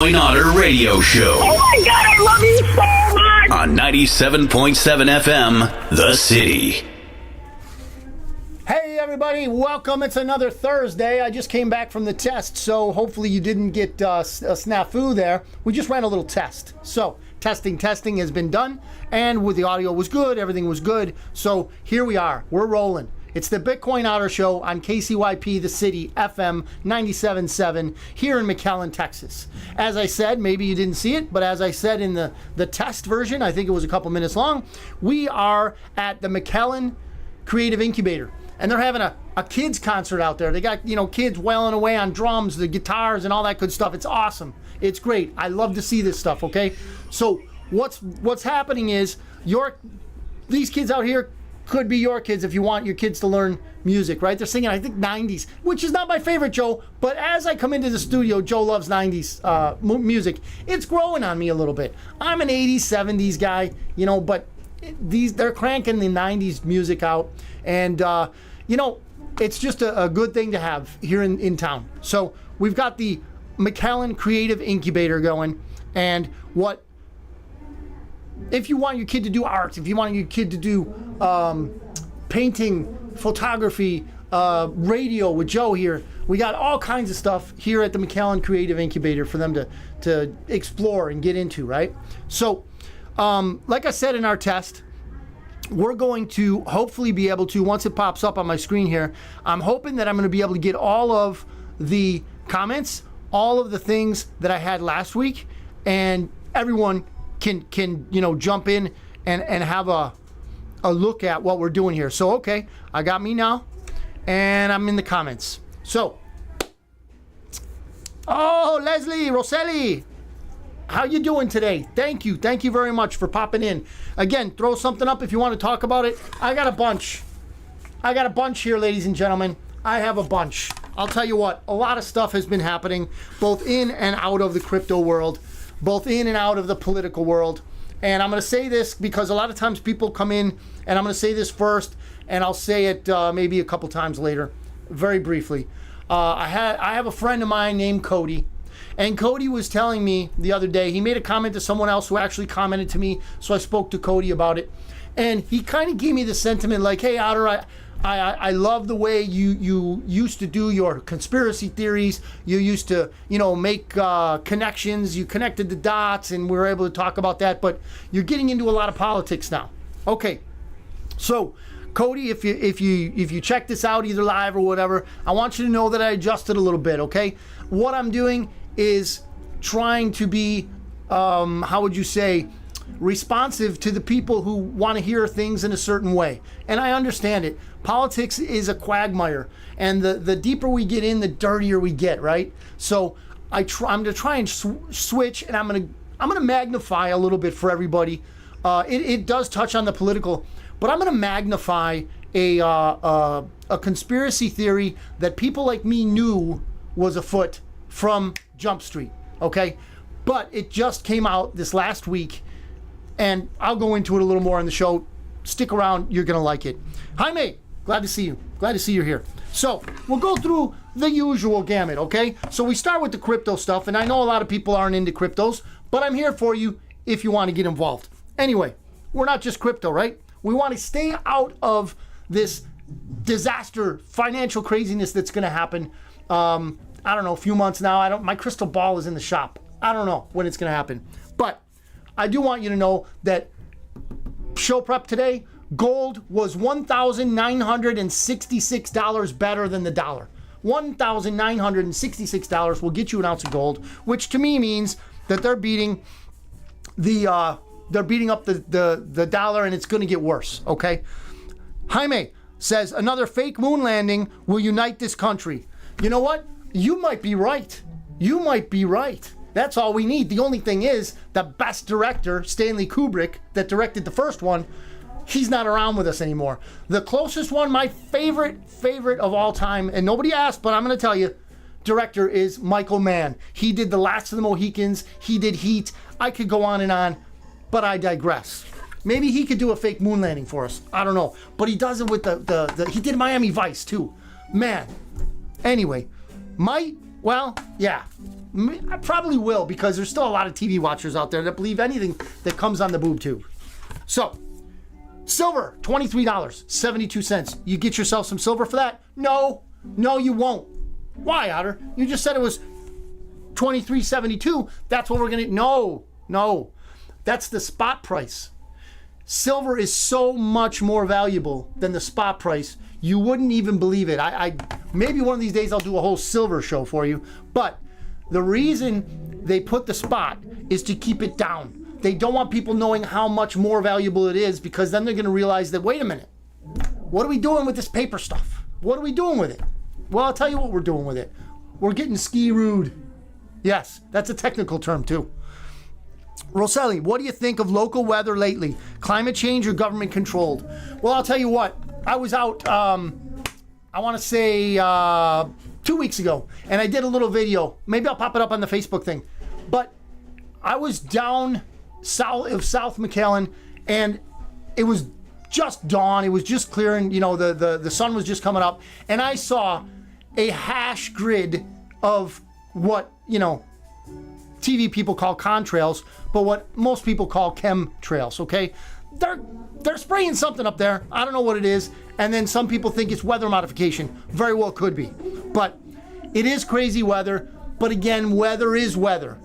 Otter radio show. Oh my God, I love you so much! On 97.7 FM, The City. Hey everybody, welcome. It's another Thursday. I just came back from the test, so hopefully you didn't get a snafu there. We just ran a little test. So, testing has been done, and with the audio was good, everything was good. So, here we are. We're rolling. It's the Bitcoin Otter Show on KCYP, The City, FM 97.7 here in McAllen, Texas. As I said, maybe you didn't see it, but as I said in the test version, I think it was a couple minutes long, we are at the McAllen Creative Incubator. And they're having a kids concert out there. They got, kids wailing away on drums, the guitars, and all that good stuff. It's awesome. It's great. I love to see this stuff, okay? So what's happening is these kids out here could be your kids if you want your kids to learn music, right? They're singing, I think, 90s, which is not my favorite, Joe, but as I come into the studio, Joe loves 90s music. It's growing on me a little bit. I'm an 80s, 70s guy, but they're cranking the 90s music out, and, it's just a good thing to have here in town. So we've got the McAllen Creative Incubator going, and if you want your kid to do art, if you want your kid to do painting, photography, radio with Joe here, we got all kinds of stuff here at the McAllen Creative Incubator for them to explore and get into, right? So, like I said in our test, we're going to hopefully be able to, once it pops up on my screen here, I'm hoping that I'm going to be able to get all of the comments, all of the things that I had last week, and everyone can jump in and have a look at what we're doing here. So, okay, I got me now, and I'm in the comments. So, Leslie Rosselli, how you doing today? Thank you very much for popping in. Again, throw something up if you want to talk about it. I got a bunch here, ladies and gentlemen. I have a bunch. I'll tell you what, a lot of stuff has been happening, both in and out of the crypto world, both in and out of the political world. And I'm going to say this because a lot of times people come in, and I'm going to say this first, and I'll say it maybe a couple times later, very briefly. I have a friend of mine named Cody, and Cody was telling me the other day, he made a comment to someone else who actually commented to me, so I spoke to Cody about it, and he kind of gave me the sentiment like, hey, Otter, I love the way you used to do your conspiracy theories. You used to, make connections. You connected the dots, and we were able to talk about that. But you're getting into a lot of politics now. Okay, so Cody, if you check this out either live or whatever, I want you to know that I adjusted a little bit. Okay, what I'm doing is trying to be, responsive to the people who want to hear things in a certain way. And I understand it. Politics is a quagmire, and the deeper we get in, the dirtier we get, right? So I'm going to try and switch, and I'm going to magnify a little bit for everybody. It does touch on the political, but I'm going to magnify a conspiracy theory that people like me knew was afoot from Jump Street, okay? But it just came out this last week, and I'll go into it a little more in the show. Stick around, you're gonna like it. Jaime, glad to see you. Glad to see you here. So, we'll go through the usual gamut, okay? So we start with the crypto stuff, and I know a lot of people aren't into cryptos, but I'm here for you if you want to get involved. Anyway, we're not just crypto, right? We want to stay out of this disaster, financial craziness that's gonna happen. I don't know, a few months now. My crystal ball is in the shop. I don't know when it's gonna happen. But I do want you to know that show prep today, gold was $1,966 better than the dollar. $1,966 will get you an ounce of gold, which to me means that they're beating up the dollar, and it's going to get worse. Okay. Jaime says another fake moon landing will unite this country. You know what? You might be right. That's all we need. The only thing is, the best director, Stanley Kubrick, that directed the first one, he's not around with us anymore. The closest one, my favorite of all time, and nobody asked, but I'm going to tell you, director is Michael Mann. He did The Last of the Mohicans. He did Heat. I could go on and on, but I digress. Maybe he could do a fake moon landing for us. I don't know. But he does it with he did Miami Vice too. Man. Anyway, my Well, yeah. I probably will, because there's still a lot of TV watchers out there that believe anything that comes on the boob tube. So, silver, $23.72. You get yourself some silver for that? No, you won't. Why, Otter? You just said it was $23.72. That's what we're going to... No. That's the spot price. Silver is so much more valuable than the spot price. You wouldn't even believe it. I maybe one of these days I'll do a whole silver show for you. But the reason they put the spot is to keep it down. They don't want people knowing how much more valuable it is, because then they're going to realize that, wait a minute, what are we doing with this paper stuff? What are we doing with it? Well, I'll tell you what we're doing with it. We're getting ski-rooed. Yes, that's a technical term too. Rosselli, what do you think of local weather lately? Climate change or government controlled? Well, I'll tell you what. I was out, I want to say 2 weeks ago, and I did a little video. Maybe I'll pop it up on the Facebook thing. But I was down south of South McAllen, and it was just dawn. It was just clearing. You know, the sun was just coming up, and I saw a hash grid of what, you know, TV people call contrails, but what most people call chemtrails, okay? They're spraying something up there. I don't know what it is. And then some people think it's weather modification. Very well could be. But it is crazy weather. But again, weather is weather.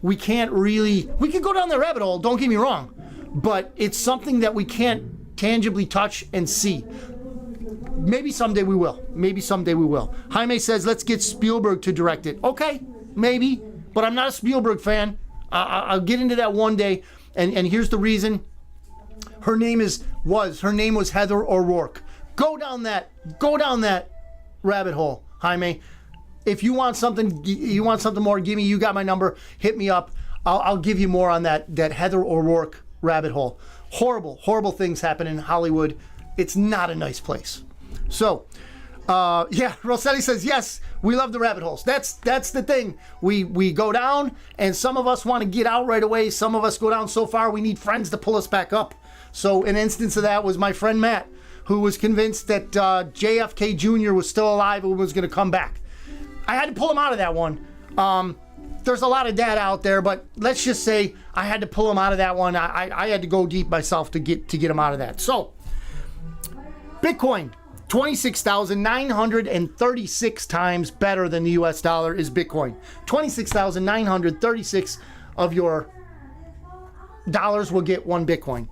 We can't really... We could go down the rabbit hole, don't get me wrong. But it's something that we can't tangibly touch and see. Maybe someday we will. Jaime says, let's get Spielberg to direct it. Okay, maybe. But I'm not a Spielberg fan. I'll get into that one day. And here's the reason. Her name was Heather O'Rourke. Go down that rabbit hole, Jaime. If you want something more, you got my number. Hit me up. I'll give you more on that Heather O'Rourke rabbit hole. Horrible things happen in Hollywood. It's not a nice place. So, yeah, Rossetti says, yes, we love the rabbit holes. That's the thing. We go down, and some of us want to get out right away. Some of us go down so far we need friends to pull us back up. So an instance of that was my friend Matt, who was convinced that JFK Jr. was still alive and was going to come back. I had to pull him out of that one. There's a lot of data out there, but let's just say I had to pull him out of that one. I had to go deep myself to get him out of that. So, Bitcoin, 26,936 times better than the US dollar is Bitcoin. 26,936 of your dollars will get one Bitcoin.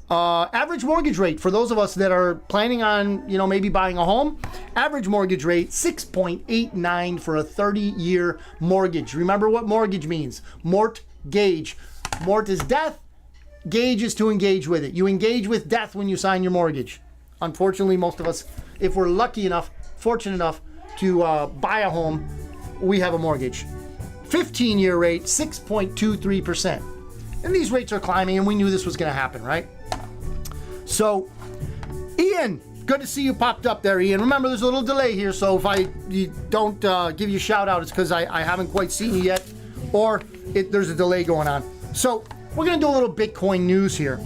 Average mortgage rate for those of us that are planning on, you know, maybe buying a home. Average mortgage rate 6.89 for a 30-year mortgage. Remember what mortgage means. Mort-gage. Mort is death. Gauge is to engage with it. You engage with death when you sign your mortgage. Unfortunately, most of us, if we're fortunate enough to buy a home, we have a mortgage. 15-year rate 6.23%. And these rates are climbing, and we knew this was going to happen, right? So, Ian, good to see you popped up there, Ian. Remember, there's a little delay here, so if I don't give you a shout out, it's because I haven't quite seen you yet, or there's a delay going on. So, we're going to do a little Bitcoin news here.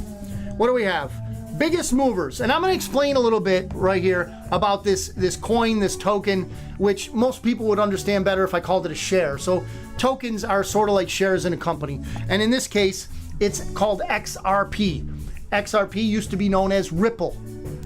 What do we have? Biggest movers. And I'm going to explain a little bit right here about this coin, this token, which most people would understand better if I called it a share. So, tokens are sort of like shares in a company. And in this case, it's called XRP. XRP used to be known as Ripple.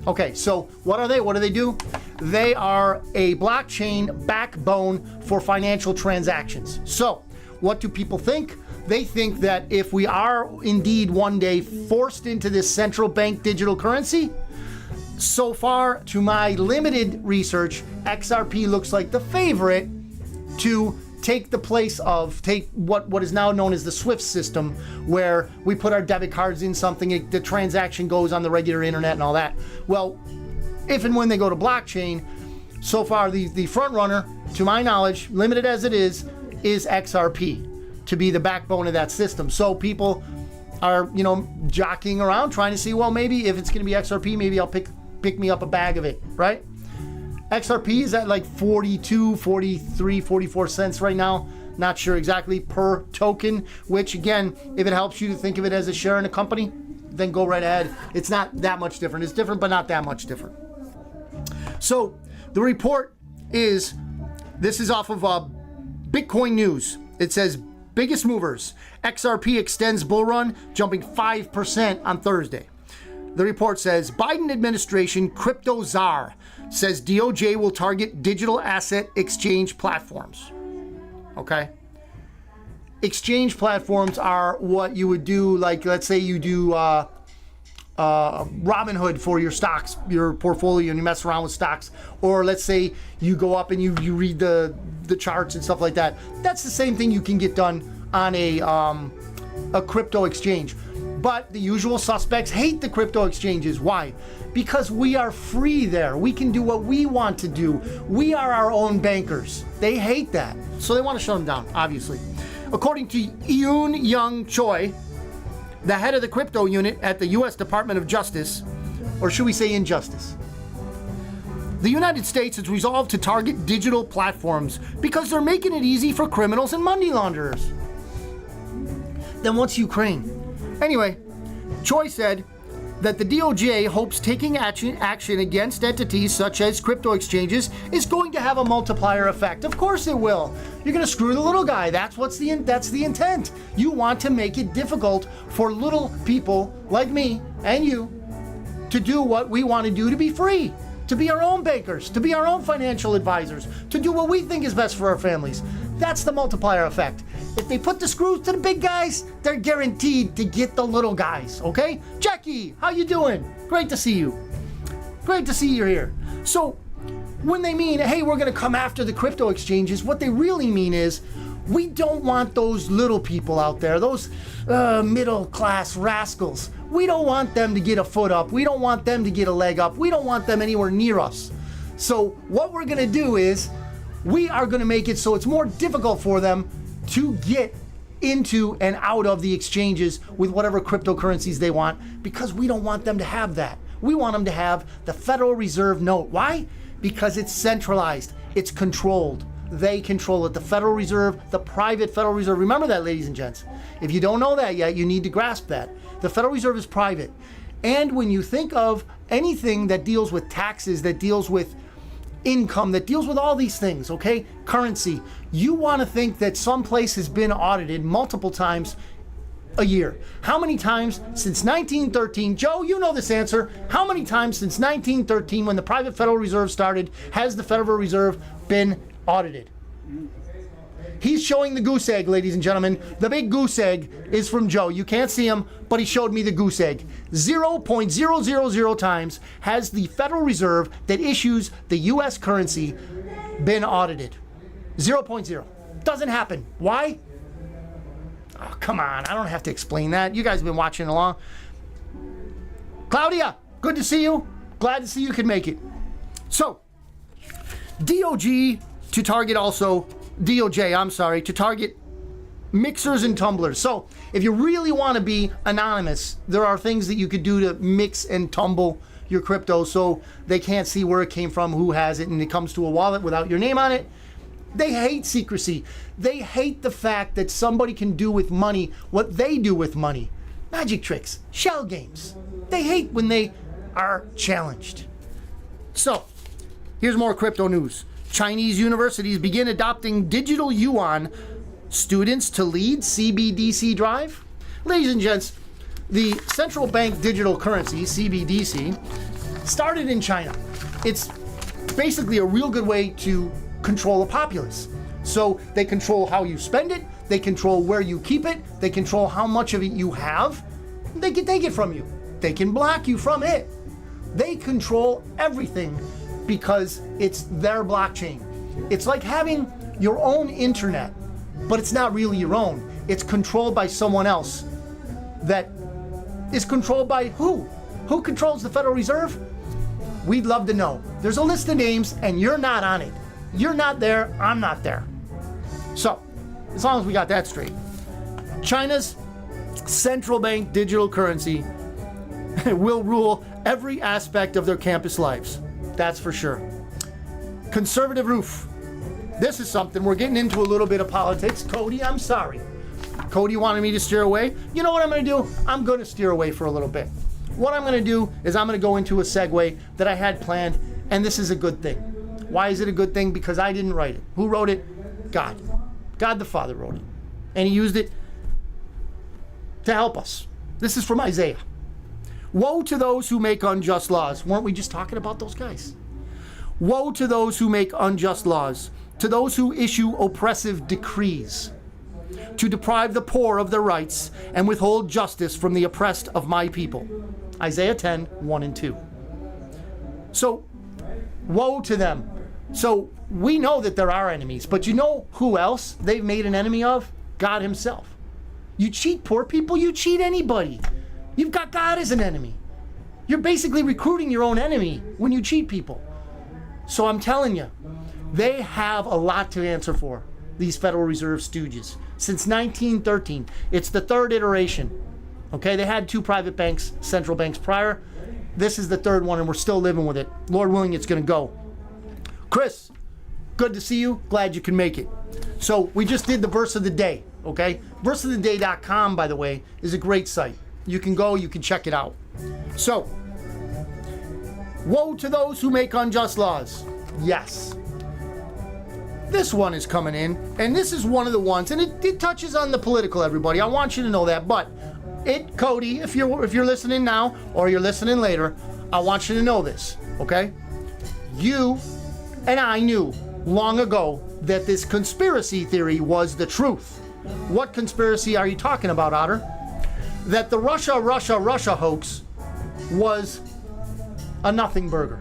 Okay, so what are they? What do they do? They are a blockchain backbone for financial transactions. So, what do people think? They think that if we are indeed one day forced into this central bank digital currency, so far to my limited research, XRP looks like the favorite to take the place of what is now known as the SWIFT system, where we put our debit cards in something, the transaction goes on the regular internet and all that. Well, if and when they go to blockchain, so far the front runner, to my knowledge, limited as it is XRP to be the backbone of that system. So people are, you know, jockeying around trying to see, well, maybe if it's going to be XRP, maybe I'll pick me up a bag of it, right? XRP is at like 42, 43, 44 cents right now. Not sure exactly per token, which again, if it helps you to think of it as a share in a company, then go right ahead. It's not that much different. It's different, but not that much different. So the report is, this is off of Bitcoin news. It says, biggest movers. XRP extends bull run, jumping 5% on Thursday. The report says, Biden administration crypto czar says DOJ will target digital asset exchange platforms. Okay? Exchange platforms are what you would do, like, let's say you do Robinhood for your stocks, your portfolio, and you mess around with stocks. Or let's say you go up and you read the charts and stuff like that. That's the same thing you can get done on a crypto exchange. But the usual suspects hate the crypto exchanges. Why? Because we are free there. We can do what we want to do. We are our own bankers. They hate that. So they want to shut them down, obviously. According to Yoon Young Choi, the head of the crypto unit at the U.S. Department of Justice, or should we say injustice, the United States has resolved to target digital platforms because they're making it easy for criminals and money launderers. Then what's Ukraine? Anyway, Choi said that the DOJ hopes taking action against entities such as crypto exchanges is going to have a multiplier effect. Of course it will. You're going to screw the little guy. That's the intent. You want to make it difficult for little people like me and you to do what we want to do, to be free, to be our own bankers, to be our own financial advisors, to do what we think is best for our families. That's the multiplier effect. If they put the screws to the big guys, they're guaranteed to get the little guys, okay? Jackie, how you doing? Great to see you. Great to see you here. So when they mean, hey, we're going to come after the crypto exchanges, what they really mean is we don't want those little people out there, those middle-class rascals. We don't want them to get a foot up. We don't want them to get a leg up. We don't want them anywhere near us. So what we're going to do is we are going to make it so it's more difficult for them to get into and out of the exchanges with whatever cryptocurrencies they want, because we don't want them to have that. We want them to have the Federal Reserve note. Why? Because it's centralized. It's controlled. They control it. The Federal Reserve, the private Federal Reserve. Remember that, ladies and gents. If you don't know that yet, you need to grasp that. The Federal Reserve is private. And when you think of anything that deals with taxes, that deals with income, that deals with all these things, okay? Currency. You want to think that some place has been audited multiple times a year. How many times since 1913? Joe, you know this answer. How many times since 1913, when the private Federal Reserve started, has the Federal Reserve been audited? He's showing the goose egg, ladies and gentlemen. The big goose egg is from Joe. You can't see him, but he showed me the goose egg. 0.000 times has the Federal Reserve that issues the U.S. currency been audited. 0.0. Doesn't happen. Why? Oh, come on. I don't have to explain that. You guys have been watching along. Claudia, good to see you. Glad to see you can make it. So, DOJ to target mixers and tumblers. So if you really want to be anonymous, there are things that you could do to mix and tumble your crypto so they can't see where it came from, who has it, and it comes to a wallet without your name on it. They hate secrecy. They hate the fact that somebody can do with money what they do with money. Magic tricks, shell games. They hate when they are challenged. So here's more crypto news. Chinese universities begin adopting digital yuan students to lead CBDC drive. Ladies and gents, the central bank digital currency, CBDC, started in China. It's basically a real good way to control the populace. So they control how you spend it, they control where you keep it, they control how much of it you have. They can take it from you. They can block you from it. They control everything because it's their blockchain. It's like having your own internet, but it's not really your own. It's controlled by someone else. That is controlled by who? Who controls the Federal Reserve? We'd love to know. There's a list of names and you're not on it. You're not there, I'm not there. So, as long as we got that straight. China's central bank digital currency will rule every aspect of their campus lives. That's for sure. Conservative roof. This is something, we're getting into a little bit of politics. Cody, I'm sorry. Cody wanted me to steer away. You know what I'm going to do? I'm going to steer away for a little bit. What I'm going to do is I'm going to go into a segue that I had planned, and this is a good thing. Why is it a good thing? Because I didn't write it. Who wrote it? God. God the Father wrote it. And he used it to help us. This is from Isaiah. Woe to those who make unjust laws. Weren't we just talking about those guys? Woe to those who make unjust laws, to those who issue oppressive decrees, to deprive the poor of their rights and withhold justice from the oppressed of my people. Isaiah 10, 1 and 2. So, woe to them. So, we know that there are enemies, but you know who else they've made an enemy of? God himself. You cheat poor people, you cheat anybody. You've got God as an enemy. You're basically recruiting your own enemy when you cheat people. So I'm telling you, they have a lot to answer for, these Federal Reserve stooges. Since 1913, it's the third iteration. Okay, they had two private banks, central banks prior. This is the third one, and we're still living with it. Lord willing, it's going to go. Chris, good to see you. Glad you can make it. So we just did the verse of the day, okay? Verseoftheday.com, by the way, is a great site. You can go, you can check it out. So, woe to those who make unjust laws. Yes. This one is coming in, and this is one of the ones, and it touches on the political, everybody. I want you to know that, but Cody, if you're listening now or you're listening later, I want you to know this, okay? You and I knew long ago that this conspiracy theory was the truth. What conspiracy are you talking about, Otter? That the Russia hoax was a nothing burger.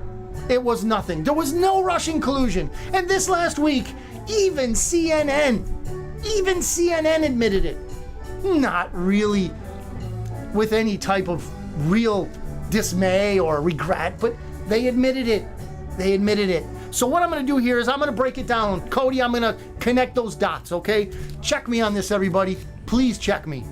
It was nothing. There was no Russian collusion. And this last week, even CNN admitted it. Not really with any type of real dismay or regret, but they admitted it. They admitted it. So what I'm going to do here is I'm going to break it down. Cody, I'm going to connect those dots, okay? Check me on this, everybody. Please check me.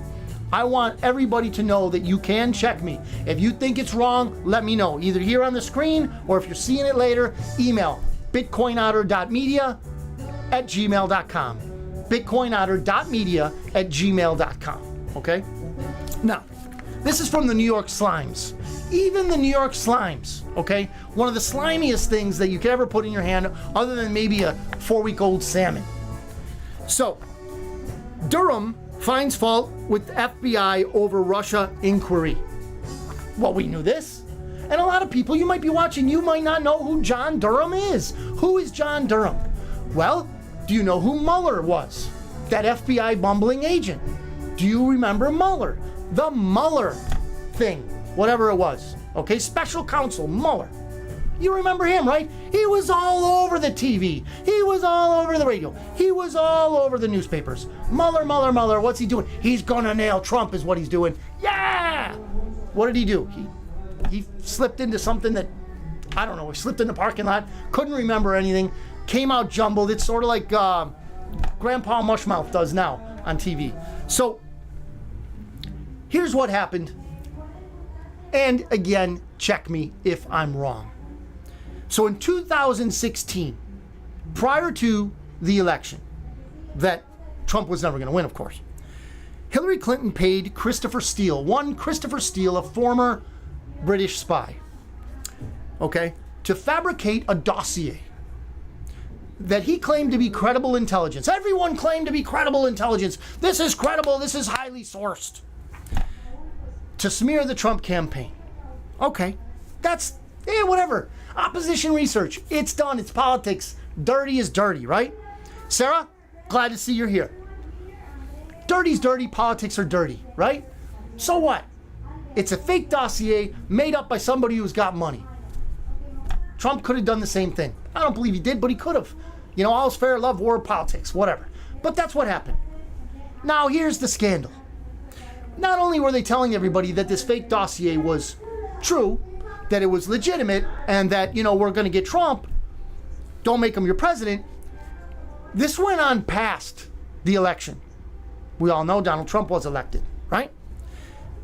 I want everybody to know that you can check me. If you think it's wrong, let me know. Either here on the screen, or if you're seeing it later, email bitcoinotter.media@gmail.com. bitcoinotter.media@gmail.com. Okay? Now, this is from the New York Slimes. Even the New York Slimes, okay? One of the slimiest things that you could ever put in your hand, other than maybe a 4-week-old salmon. So, Durham finds fault with FBI over Russia inquiry. Well, we knew this. And a lot of people, you might be watching, you might not know who John Durham is. Who is John Durham? Well, do you know who Mueller was? That FBI bumbling agent. Do you remember Mueller? The Mueller thing, whatever it was. Okay, special counsel Mueller. You remember him, right? He was all over the TV. He was all over the radio. He was all over the newspapers. Mueller, what's he doing? He's gonna nail Trump is what he's doing. Yeah! What did he do? He slipped into something that, I don't know, he slipped in the parking lot, couldn't remember anything, came out jumbled. It's sort of like Grandpa Mushmouth does now on TV. So, here's what happened. And again, check me if I'm wrong. So in 2016, prior to the election, that Trump was never going to win, of course, Hillary Clinton paid Christopher Steele, one Christopher Steele, a former British spy, okay, to fabricate a dossier that he claimed to be credible intelligence. Everyone claimed to be credible intelligence. This is credible, this is highly sourced. To smear the Trump campaign. Okay, that's, whatever. Opposition research, it's done, it's politics. Dirty is dirty, right? Sarah, glad to see you're here. Dirty's dirty, politics are dirty, right? So what? It's a fake dossier made up by somebody who's got money. Trump could have done the same thing. I don't believe he did, but he could have. You know, all's fair, love, war, politics, whatever. But that's what happened. Now here's the scandal. Not only were they telling everybody that this fake dossier was true, that it was legitimate, and that, you know, we're going to get Trump, don't make him your president, this went on past the election. We all know Donald Trump was elected, right?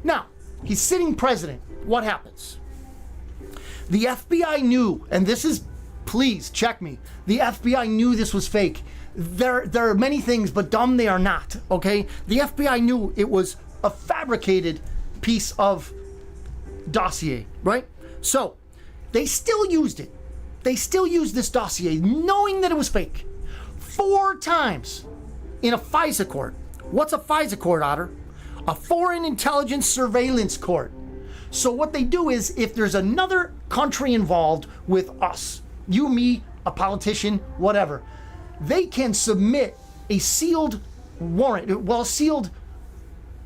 Now, he's sitting president. What happens? The FBI knew, and this is, please check me, the FBI knew this was fake. There are many things, but dumb they are not, okay? The FBI knew it was a fabricated piece of dossier, right? So, they still used it. They still used this dossier, knowing that it was fake. 4 times. in a FISA court. What's a FISA court, Otter? A Foreign Intelligence Surveillance Court. So what they do is, if there's another country involved with us, you, me, a politician, whatever, they can submit a sealed warrant, well, sealed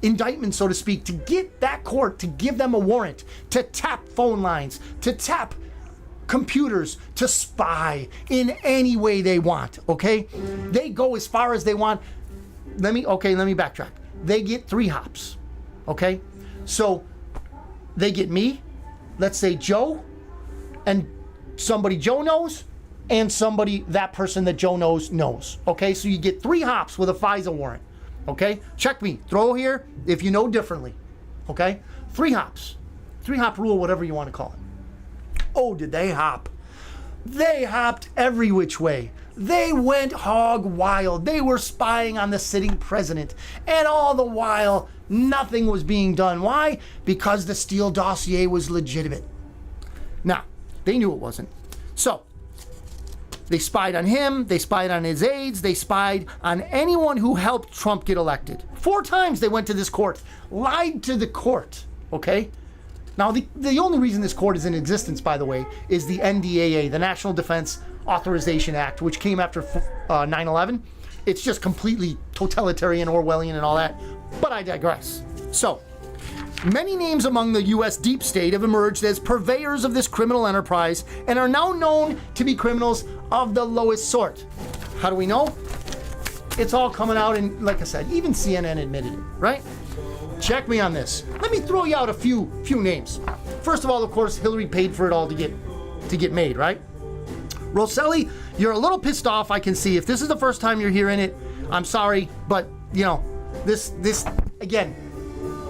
indictment, so to speak, to get that court to give them a warrant to tap phone lines, to tap computers, to spy in any way they want, okay? They go as far as they want. Let me backtrack. They get 3 hops, okay? So they get me, let's say Joe, and somebody Joe knows, and somebody, that person that Joe knows, okay? So you get 3 hops with a FISA warrant, okay? Check me, throw here if you know differently, okay? 3 hops, 3-hop rule, whatever you want to call it. Oh, did they hop? They hopped every which way. They went hog wild. They were spying on the sitting president. And all the while, nothing was being done. Why? Because the Steele dossier was legitimate. Now, they knew it wasn't. So, they spied on him. They spied on his aides. They spied on anyone who helped Trump get elected. 4 times they went to this court. Lied to the court. Okay? Now, the only reason this court is in existence, by the way, is the NDAA, the National Defense Authorization Act, which came after 9/11. It's just completely totalitarian, Orwellian, and all that. But I digress. So, many names among the U.S. deep state have emerged as purveyors of this criminal enterprise and are now known to be criminals of the lowest sort. How do we know? It's all coming out, and like I said, even CNN admitted it, right? Check me on this. Let me throw you out a few names. First of all, of course, Hillary paid for it all to get made, right? Rosselli, you're a little pissed off, I can see. If this is the first time you're hearing it, I'm sorry, but you know, this again,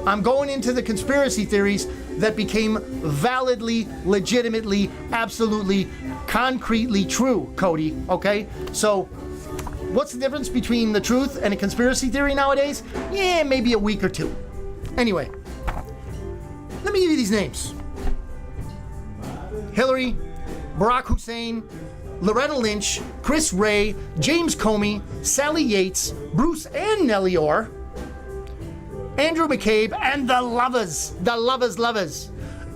I'm going into the conspiracy theories that became validly, legitimately, absolutely, concretely true, Cody, okay? So, what's the difference between the truth and a conspiracy theory nowadays? Yeah, maybe a week or 2. Anyway, let me give you these names. Hillary, Barack Hussein, Loretta Lynch, Chris Wray, James Comey, Sally Yates, Bruce and Nellie Orr, Andrew McCabe, and the lovers,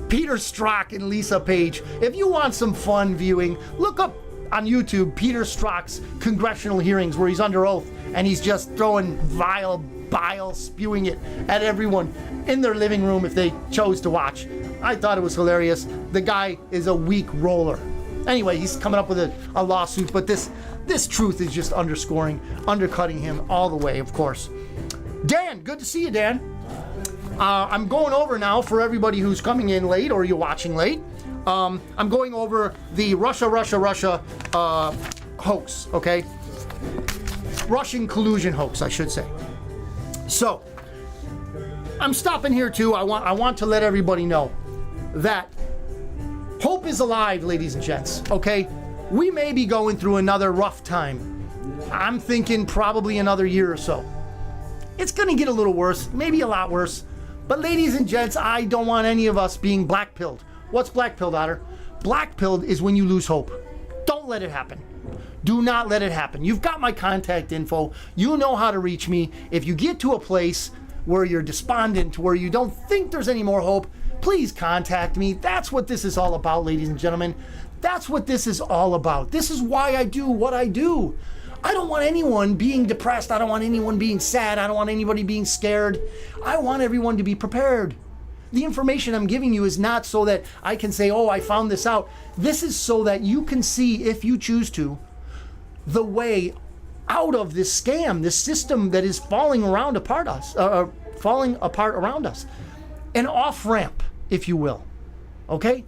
Peter Strzok and Lisa Page. If you want some fun viewing, look up on YouTube Peter Strzok's congressional hearings where he's under oath and he's just throwing vile bile, spewing it at everyone in their living room if they chose to watch. I thought it was hilarious. The guy is a weak roller. Anyway, he's coming up with a lawsuit, but this truth is just undercutting him all the way, of course. Dan, good to see you, Dan. I'm going over now for everybody who's coming in late or you're watching late. I'm going over the Russia hoax, okay? Russian collusion hoax, I should say. So, I'm stopping here too. I want to let everybody know that hope is alive, ladies and gents, okay? We may be going through another rough time. I'm thinking probably another year or so. It's going to get a little worse, maybe a lot worse. But ladies and gents, I don't want any of us being black-pilled. What's black-pilled, Otter? Black-pilled is when you lose hope. Don't let it happen. Do not let it happen. You've got my contact info. You know how to reach me. If you get to a place where you're despondent, where you don't think there's any more hope, please contact me. That's what this is all about, ladies and gentlemen. That's what this is all about. This is why I do what I do. I don't want anyone being depressed. I don't want anyone being sad. I don't want anybody being scared. I want everyone to be prepared. The information I'm giving you is not so that I can say, oh, I found this out. This is so that you can see, if you choose to, the way out of this scam, this system that is falling apart around us. An off-ramp, if you will. Okay?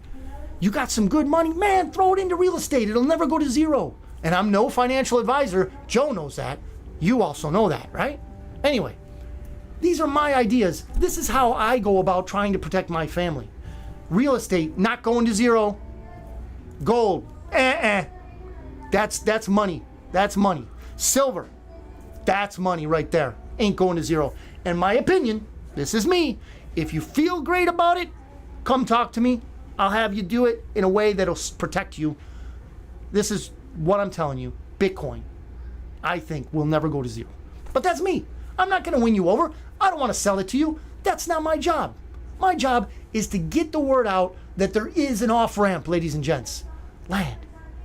You got some good money, man, throw it into real estate. It'll never go to zero. And I'm no financial advisor. Joe knows that. You also know that, right? Anyway, these are my ideas. This is how I go about trying to protect my family. Real estate, not going to zero. Gold, That's money. That's money. Silver, that's money right there. Ain't going to zero. In my opinion, this is me. If you feel great about it, come talk to me. I'll have you do it in a way that'll protect you. This is what I'm telling you. Bitcoin, I think, will never go to zero. But that's me. I'm not going to win you over. I don't want to sell it to you. That's not my job. My job is to get the word out that there is an off-ramp, ladies and gents. Land,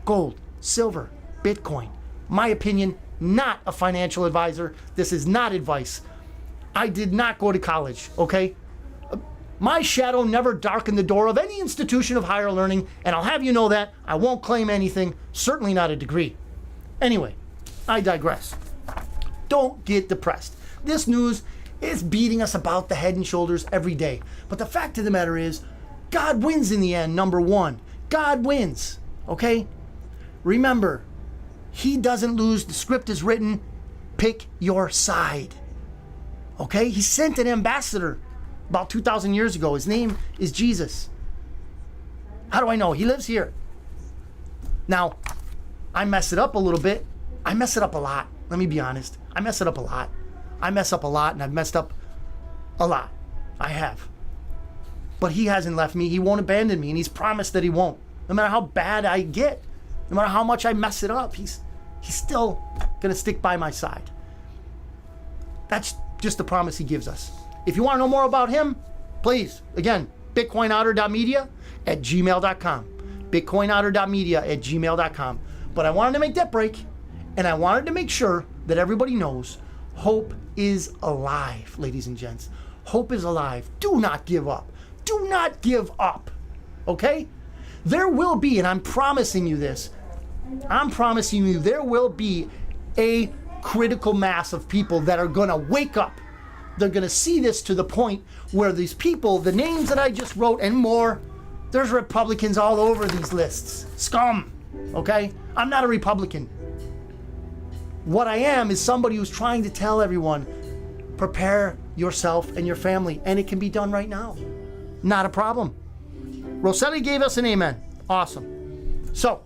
gold, silver, Bitcoin. My opinion, not a financial advisor. This is not advice. I did not go to college, okay? My shadow never darkened the door of any institution of higher learning, and I'll have you know that. I won't claim anything, certainly not a degree. Anyway, I digress. Don't get depressed. This news is beating us about the head and shoulders every day. But the fact of the matter is, God wins in the end, number one. God wins, okay? Remember, he doesn't lose. The script is written. Pick your side, okay? He sent an ambassador about 2,000 years ago. His name is Jesus. How do I know? He lives here. Now, I mess it up a little bit. I mess it up a lot. Let me be honest. I mess it up a lot. I mess up a lot, and I've messed up a lot. I have. But he hasn't left me. He won't abandon me, and he's promised that he won't. No matter how bad I get, no matter how much I mess it up, he's still going to stick by my side. That's just the promise he gives us. If you want to know more about him, please, again, bitcoinotter.media@gmail.com. bitcoinotter.media@gmail.com. But I wanted to make that break, and I wanted to make sure that everybody knows hope is alive, ladies and gents. Hope is alive. Do not give up. Do not give up. Okay? There will be, and I'm promising you this, there will be a critical mass of people that are going to wake up. They're going to see this to the point where these people, the names that I just wrote and more, there's Republicans all over these lists. Scum. Okay? I'm not a Republican. What I am is somebody who's trying to tell everyone, prepare yourself and your family, and it can be done right now. Not a problem. Rossetti gave us an amen. Awesome. So,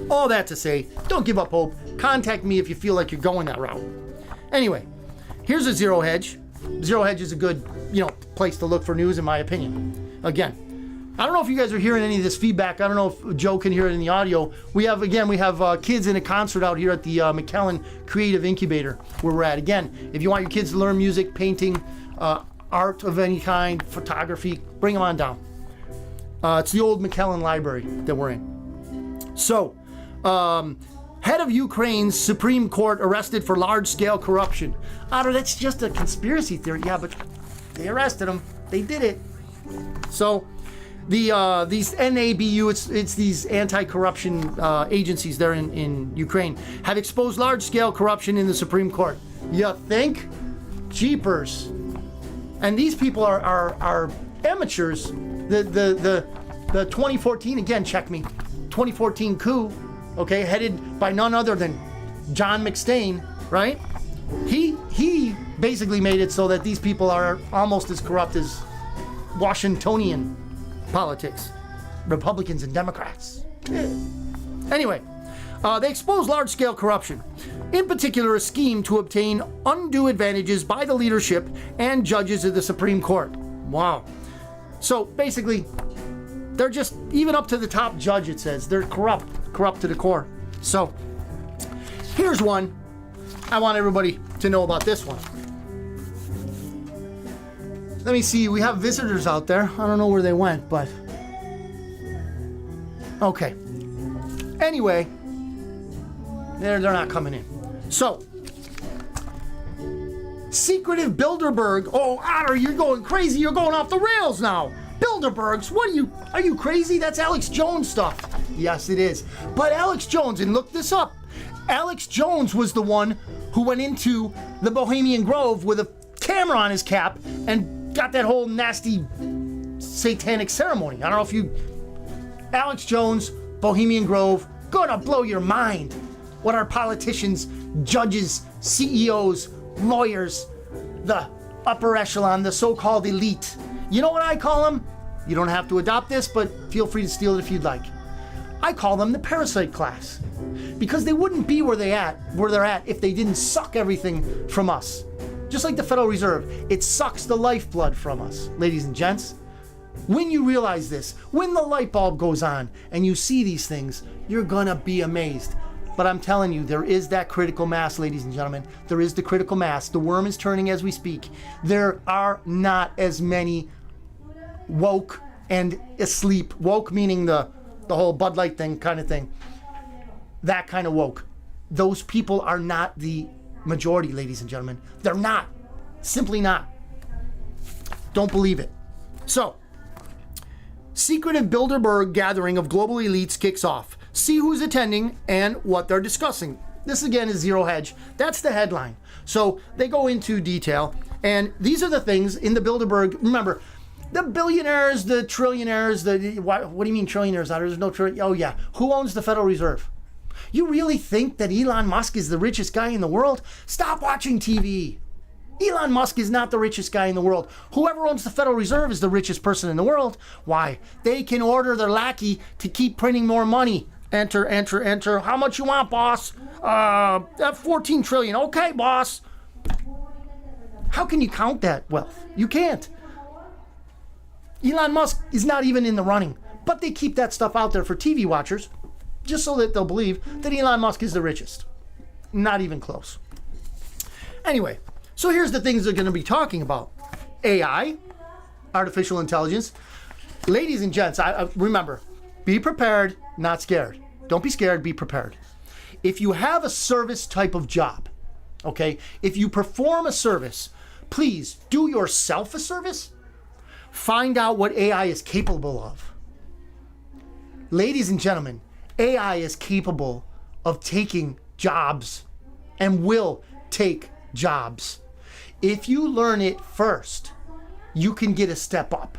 all that to say, don't give up hope. Contact me if you feel like you're going that route. Anyway, here's a Zero Hedge. Zero Hedge is a good, place to look for news, in my opinion. Again, I don't know if you guys are hearing any of this feedback. I don't know if Joe can hear it in the audio. We have kids in a concert out here at the McKellen Creative Incubator, where we're at. Again, if you want your kids to learn music, painting, art of any kind, photography, bring them on down. It's the old McKellen Library that we're in. So, head of Ukraine's Supreme Court arrested for large-scale corruption. Otter, that's just a conspiracy theory. Yeah, but they arrested him. They did it. So, these NABU, it's these anti-corruption agencies there in Ukraine, have exposed large-scale corruption in the Supreme Court. You think? Jeepers. And these people are amateurs. The 2014, again, check me, 2014 coup, okay, headed by none other than John McStain, right? He basically made it so that these people are almost as corrupt as Washingtonian politics, Republicans and Democrats. Anyway, they exposed large-scale corruption, in particular a scheme to obtain undue advantages by the leadership and judges of the Supreme Court. Wow. So basically, they're just, even up to the top judge, it says, they're corrupt to the core. So here's one. I want everybody to know about this one. Let me see, we have visitors out there. I don't know where they went, but okay. Anyway, they're not coming in. So, secretive Bilderberg. Oh, Otter, you're going crazy. You're going off the rails now. Bilderbergs, are you crazy? That's Alex Jones stuff. Yes, it is. But Alex Jones, and look this up, Alex Jones was the one who went into the Bohemian Grove with a camera on his cap and got that whole nasty satanic ceremony. I don't know if you... Alex Jones, Bohemian Grove, gonna blow your mind. What our politicians, judges, CEOs, lawyers, the upper echelon, the so-called elite. You know what I call them? You don't have to adopt this, but feel free to steal it if you'd like. I call them the parasite class. Because they wouldn't be where they're at if they didn't suck everything from us. Just like the Federal Reserve, it sucks the lifeblood from us, ladies and gents. When you realize this, when the light bulb goes on and you see these things, you're gonna be amazed. But I'm telling you, there is that critical mass, ladies and gentlemen. There is the critical mass. The worm is turning as we speak. There are not as many woke and asleep. Woke meaning the whole Bud Light thing kind of thing. That kind of woke. Those people are not the majority, ladies and gentlemen. They're not. Simply not. Don't believe it. So, secretive Bilderberg gathering of global elites kicks off. See who's attending and what they're discussing. This again is Zero Hedge. That's the headline. So they go into detail, and these are the things in the Bilderberg. Remember, the billionaires, the trillionaires, what do you mean trillionaires? There's no trillion. Oh yeah, who owns the Federal Reserve? You really think that Elon Musk is the richest guy in the world? Stop watching TV. Elon Musk is not the richest guy in the world. Whoever owns the Federal Reserve is the richest person in the world. Why? They can order their lackey to keep printing more money. Enter, enter, enter. How much you want, boss? 14 trillion. Okay, boss. How can you count that wealth? You can't. Elon Musk is not even in the running, but they keep that stuff out there for TV watchers just so that they'll believe that Elon Musk is the richest. Not even close. Anyway, so here's the things they're going to be talking about. AI, artificial intelligence. Ladies and gents, remember, be prepared, not scared. Don't be scared, be prepared. If you have a service type of job, okay, if you perform a service, please do yourself a service. Find out what AI is capable of. Ladies and gentlemen, AI is capable of taking jobs and will take jobs. If you learn it first, you can get a step up.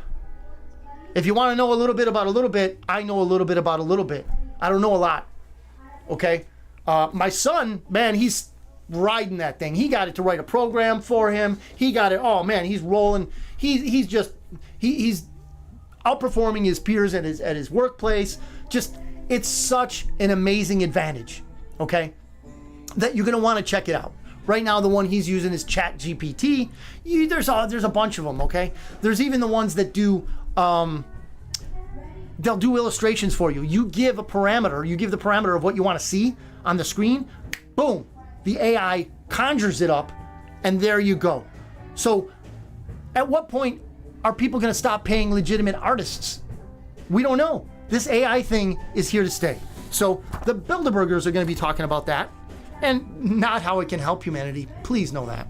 If you want to know a little bit about a little bit, I know a little bit about a little bit. I don't know a lot. Okay? My son, man, he's riding that thing. He got it to write a program for him. He got it. Oh man, he's rolling. He's outperforming his peers at his workplace. Just, it's such an amazing advantage. Okay? That you're going to want to check it out. Right now, the one he's using is ChatGPT. There's a bunch of them, okay? There's even the ones that do, they'll do illustrations for you. You give the parameter of what you want to see on the screen, boom, the AI conjures it up, and there you go. So, at what point are people going to stop paying legitimate artists? We don't know. This AI thing is here to stay. So, the Bilderbergers are going to be talking about that. And not how it can help humanity. Please know that.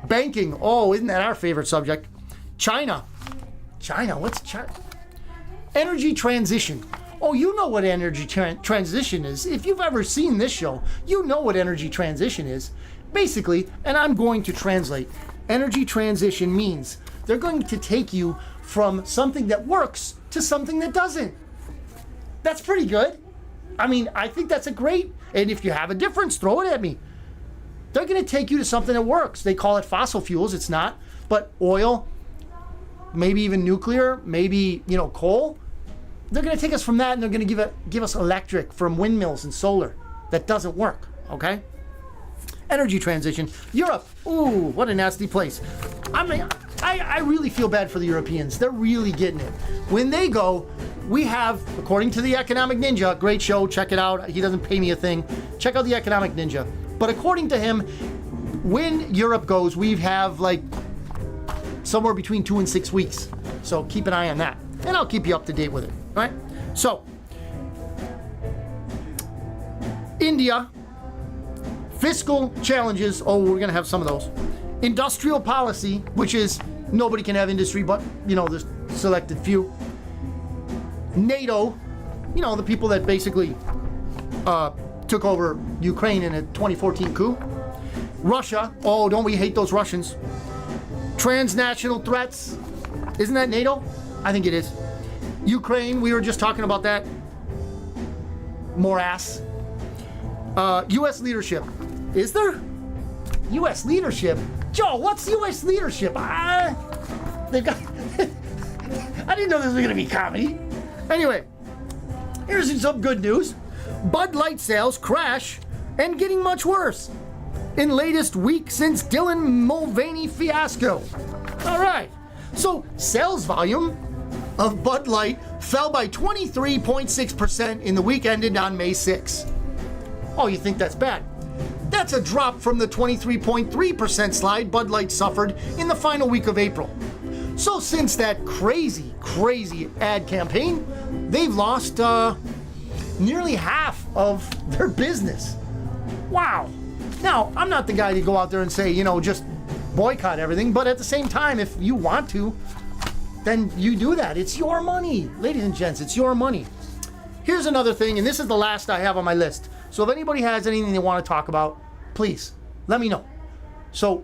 Banking. Oh, isn't that our favorite subject? China. What's China? Energy transition. Oh, you know what energy transition is. If you've ever seen this show, you know what energy transition is. Basically, and I'm going to translate, energy transition means they're going to take you from something that works to something that doesn't. That's pretty good. I mean, I think that's a great, and if you have a difference, throw it at me. They're going to take you to something that works. They call it fossil fuels. It's not, but oil, maybe even nuclear, maybe, coal. They're going to take us from that, and they're going to give us electric from windmills and solar. That doesn't work, okay? Energy transition. Europe, ooh, what a nasty place. I really feel bad for the Europeans. They're really getting it. When they go, we have, according to the Economic Ninja, great show, check it out. He doesn't pay me a thing. Check out the Economic Ninja. But according to him, when Europe goes, we have like somewhere between 2 and 6 weeks. So keep an eye on that. And I'll keep you up to date with it. All right? So, India, fiscal challenges. Oh, we're going to have some of those. Industrial policy, which is nobody can have industry but, there's selected few. NATO, the people that basically took over Ukraine in a 2014 coup. Russia, oh, don't we hate those Russians? Transnational threats, isn't that NATO? I think it is. Ukraine, we were just talking about that. Morass. U.S. leadership, is there? U.S. leadership? Joe, what's U.S. leadership? They've got... I didn't know this was going to be comedy. Anyway, here's some good news. Bud Light sales crash and getting much worse in latest week since Dylan Mulvaney fiasco. All right, so sales volume of Bud Light fell by 23.6% in the week ended on May 6. Oh, you think that's bad? That's a drop from the 23.3% slide Bud Light suffered in the final week of April. So since that crazy ad campaign, they've lost nearly half of their business. Wow. Now, I'm not the guy to go out there and say, just boycott everything, but at the same time, if you want to, then you do that. It's your money. Ladies and gents, it's your money. Here's another thing, and this is the last I have on my list. So if anybody has anything they want to talk about, please let me know. So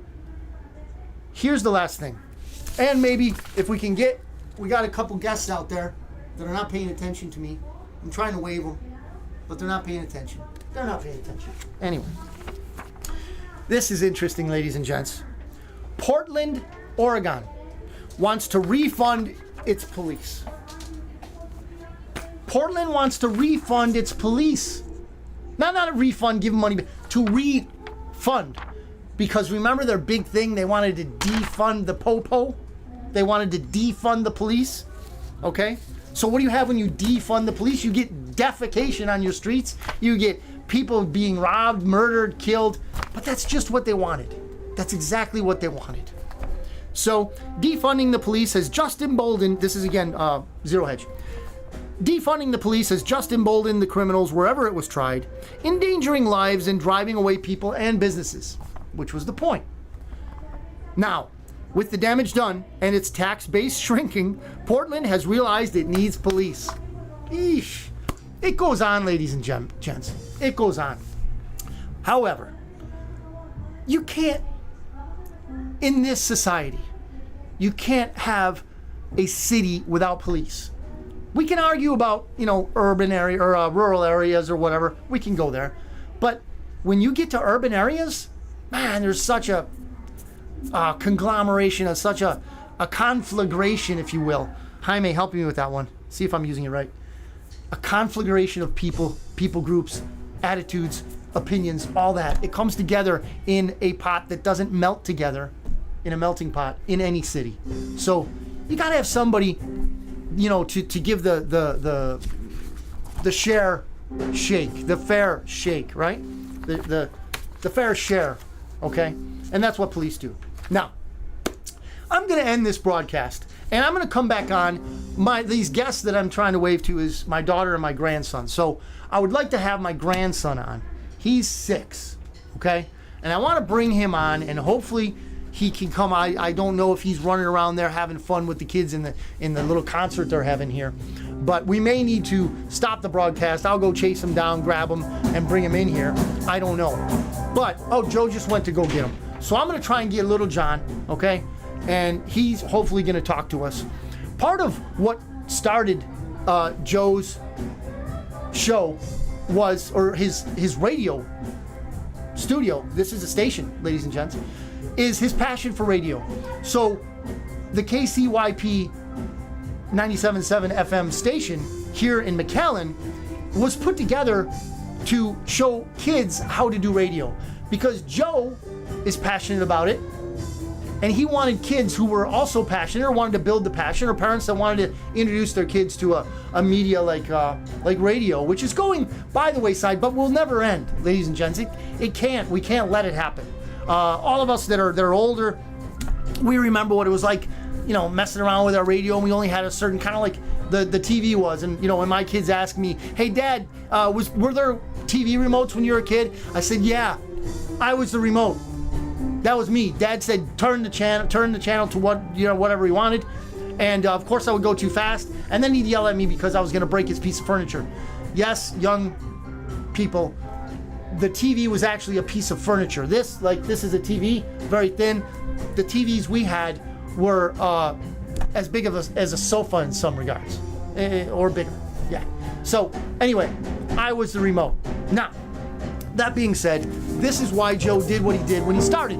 here's the last thing. And maybe if we got a couple guests out there that are not paying attention to me. I'm trying to wave them, but they're not paying attention. They're not paying attention. Anyway, this is interesting, ladies and gents. Portland, Oregon wants to refund its police. Portland wants to refund its police. Not a refund, give them money, but to refund. Because remember their big thing, they wanted to defund the popo? They wanted to defund the police, okay? So what do you have when you defund the police? You get defecation on your streets. You get people being robbed, murdered, killed. But that's just what they wanted. That's exactly what they wanted. So defunding the police has just emboldened, this is again, Zero Hedge. Defunding the police has just emboldened the criminals wherever it was tried, endangering lives and driving away people and businesses, which was the point. Now, with the damage done and its tax base shrinking, Portland has realized it needs police. Eesh. It goes on, ladies and gents. It goes on. However, you can't, in this society, you can't have a city without police. We can argue about, urban area or rural areas or whatever. We can go there. But when you get to urban areas, man, there's such a conglomeration of such a conflagration, if you will. Jaime, help me with that one. See if I'm using it right. A conflagration of people groups, attitudes, opinions, all that. It comes together in a pot that doesn't melt together in a melting pot in any city. So you got to have somebody, to give the share shake, the fair shake, right? The fair share, okay? And that's what police do. Now, I'm going to end this broadcast, and I'm going to come back on. These guests that I'm trying to wave to is my daughter and my grandson. So I would like to have my grandson on. He's 6, okay? And I want to bring him on, and hopefully he can come. I don't know if he's running around there having fun with the kids in the little concert they're having here. But we may need to stop the broadcast. I'll go chase him down, grab him, and bring him in here. I don't know. But, Joe just went to go get him. So I'm going to try and get little John, okay? And he's hopefully going to talk to us. Part of what started Joe's show was, or his radio studio, this is a station, ladies and gents, is his passion for radio. So the KCYP 97.7 FM station here in McAllen was put together to show kids how to do radio, because Joe is passionate about it, and he wanted kids who were also passionate or wanted to build the passion, or parents that wanted to introduce their kids to a media like radio, which is going by the wayside but will never end, ladies and gents. We can't let it happen. All of us that are older, we remember what it was like, messing around with our radio, and we only had a certain kind of like the TV was. And when my kids ask me, "Hey Dad, were there TV remotes when you were a kid?" I said, "Yeah, I was the remote. That was me." Dad said, turn the channel to whatever he wanted. And of course I would go too fast, and then he'd yell at me because I was going to break his piece of furniture. Yes, young people, the TV was actually a piece of furniture. This is a TV, very thin. The TVs we had were as big as a sofa in some regards, or bigger. Yeah. So anyway, I was the remote. Now, that being said, this is why Joe did what he did when he started.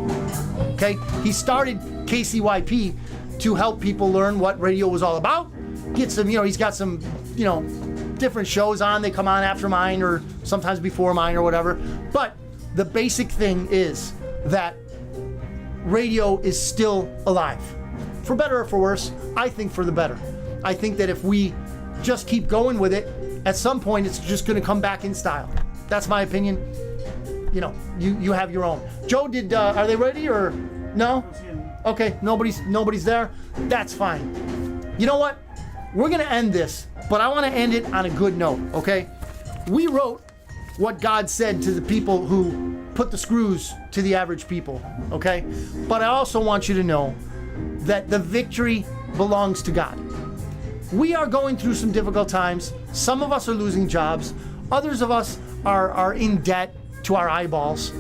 Okay, he started KCYP to help people learn what radio was all about. Get some, he's got some, different shows on. They come on after mine or sometimes before mine or whatever. But the basic thing is that radio is still alive. For better or for worse, I think for the better. I think that if we just keep going with it, at some point it's just going to come back in style. That's my opinion. You know, you have your own. Joe, are they ready or no? Okay, nobody's there. That's fine. You know what? We're gonna end this, but I want to end it on a good note. Okay? We wrote what God said to the people who put the screws to the average people. Okay? But I also want you to know that the victory belongs to God. We are going through some difficult times. Some of us are losing jobs. Others of us are in debt to our eyeballs.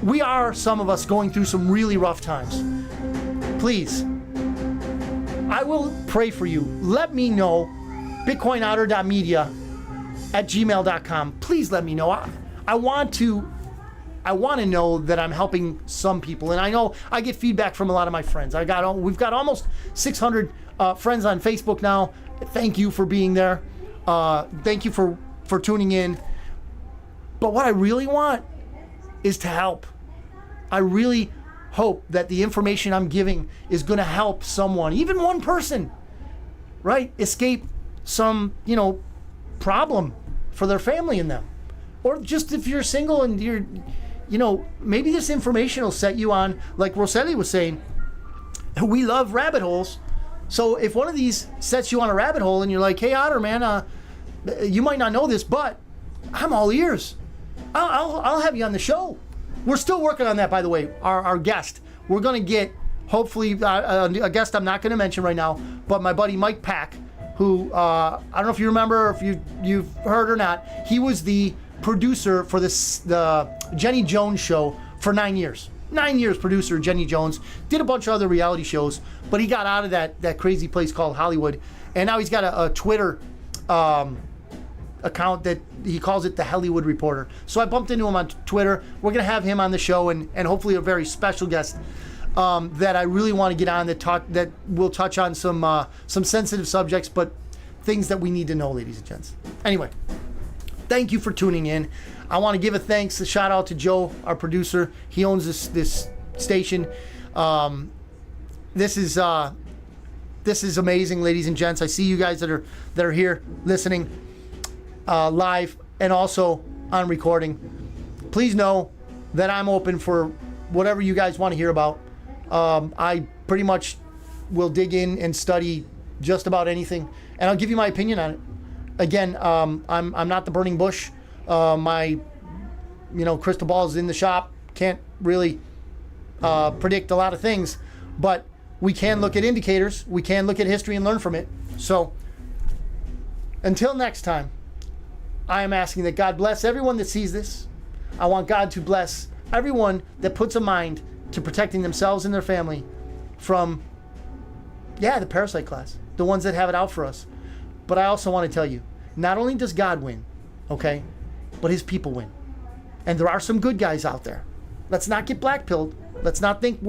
We are, some of us, going through some really rough times. Please, I will pray for you. Let me know. bitcoinotter.media@gmail.com. Please let me know. I want to know that I'm helping some people, and I know I get feedback from a lot of my friends. We've got almost 600 friends on Facebook now. Thank you for being there. Thank you for tuning in. But what I really want is to help. I really hope that the information I'm giving is going to help someone, even one person, right, escape some, problem for their family and them. Or just if you're single and you're, maybe this information will set you on, like Rosselli was saying, we love rabbit holes. So if one of these sets you on a rabbit hole and you're like, hey, Otter, man, you might not know this, but I'm all ears. I'll have you on the show. We're still working on that, by the way. Our guest. We're going to get, hopefully, a guest I'm not going to mention right now, but my buddy Mike Pack, who, I don't know if you remember, if you've heard or not, he was the producer for the Jenny Jones show for 9 years. 9 years producer, Jenny Jones. Did a bunch of other reality shows, but he got out of that crazy place called Hollywood. And now he's got a Twitter account that he calls it the Hollywood Reporter. So I bumped into him on Twitter. We're going to have him on the show and hopefully a very special guest that I really want to get on that will touch on some sensitive subjects, but things that we need to know, ladies and gents. Anyway, thank you for tuning in. I want to give a shout out to Joe, our producer. He owns this station. This is amazing, ladies and gents. I see you guys that are here listening live and also on recording. Please know that I'm open for whatever you guys want to hear about. I pretty much will dig in and study just about anything, and I'll give you my opinion on it. Again, I'm not the burning bush. My crystal ball is in the shop. Can't really predict a lot of things, but we can look at indicators. We can look at history and learn from it. So until next time, I am asking that God bless everyone that sees this. I want God to bless everyone that puts a mind to protecting themselves and their family from, the parasite class, the ones that have it out for us. But I also want to tell you, not only does God win, okay, but his people win. And there are some good guys out there. Let's not get black-pilled. Let's not think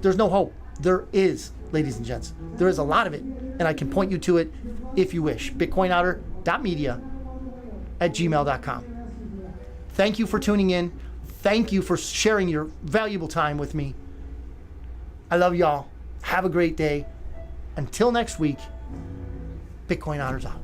there's no hope. There is, ladies and gents. There is a lot of it, and I can point you to it if you wish. bitcoinotter.media@gmail.com. Thank you for tuning in. Thank you for sharing your valuable time with me. I love y'all. Have a great day. Until next week, Bitcoin Otter's out.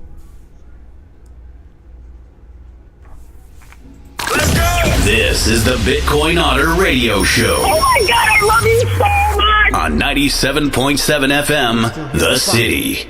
Let's go! This is the Bitcoin Otter Radio Show. Oh my God, I love you so much! On 97.7 FM, The City.